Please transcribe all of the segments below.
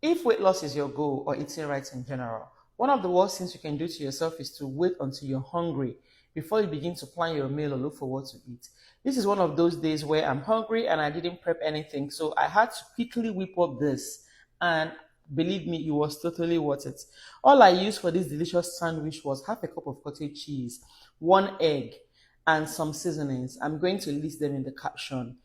If weight loss is your goal or eating right in general, one of the worst things you can do to yourself is to wait until you're hungry before you begin to plan your meal or look for what to eat. This is one of those days where I'm hungry and I didn't prep anything, so I had to quickly whip up this. And believe me, it was totally worth it. All I used for this delicious sandwich was half a cup of cottage cheese, one egg, and some seasonings. I'm going to list them in the caption.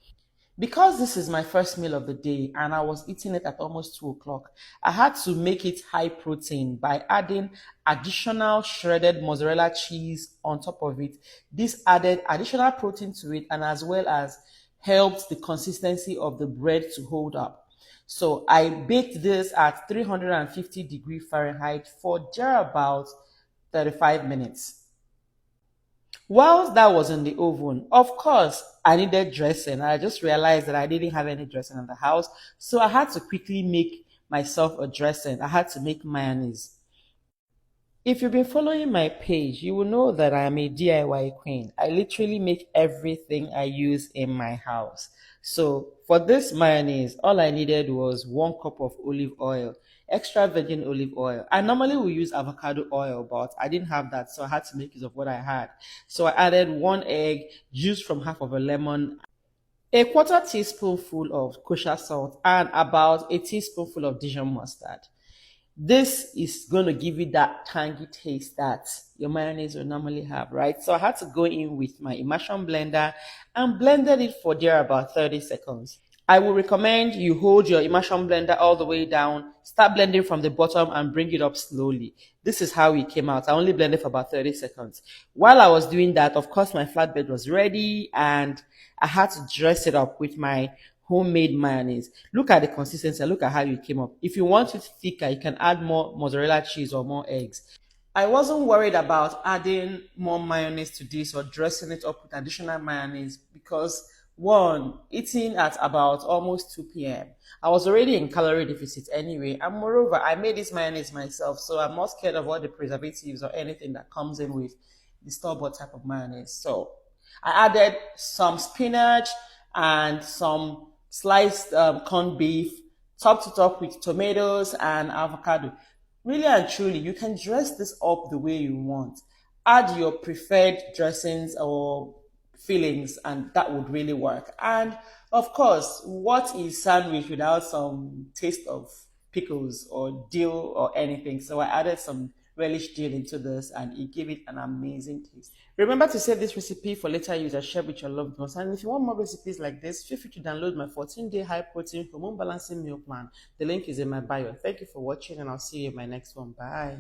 Because this is my first meal of the day and I was eating it at almost 2 o'clock, I had to make it high protein by adding additional shredded mozzarella cheese on top of it. This added additional protein to it and as well as helped the consistency of the bread to hold up. So I baked this at 350-degree Fahrenheit for just about 35 minutes. Whilst that was in the oven, of course, I needed dressing. I just realized that I didn't have any dressing in the house. So I had to quickly make myself a dressing. I had to make mayonnaise. If you've been following my page, you will know that I am a DIY queen. I literally make everything I use in my house. So for this mayonnaise, all I needed was 1 cup of olive oil, extra virgin olive oil. I normally will use avocado oil, but I didn't have that, so I had to make use of what I had. So I added 1 egg, juice from half of a lemon, a quarter teaspoonful of kosher salt, and about a teaspoonful of Dijon mustard. This is going to give you that tangy taste that your mayonnaise will normally have, right? So I had to go in with my immersion blender and blended it for there about 30 seconds. I would recommend you hold your immersion blender all the way down, start blending from the bottom and bring it up slowly. This is how it came out. I only blended for about 30 seconds. While I was doing that, of course, my flatbread was ready and I had to dress it up with my homemade mayonnaise. Look at the consistency. Look at how it came up. If you want it thicker, you can add more mozzarella cheese or more eggs. I wasn't worried about adding more mayonnaise to this or dressing it up with additional mayonnaise because one, eating at about almost 2 p.m. I was already in calorie deficit anyway, and moreover, I made this mayonnaise myself, so I'm not scared of all the preservatives or anything that comes in with the store-bought type of mayonnaise. So I added some spinach and some sliced corned beef, top to top with tomatoes and avocado. Really and truly, you can dress this up the way you want. Add your preferred dressings or fillings, and that would really work. And of course, what is sandwich without some taste of pickles or dill or anything? So I added some relish dill into this and it gave it an amazing taste. Remember to save this recipe for later use and share with your loved ones. And if you want more recipes like this, feel free to download my 14-day high protein hormone balancing meal plan. The link is in my bio. Thank you for watching and I'll see you in my next one. Bye.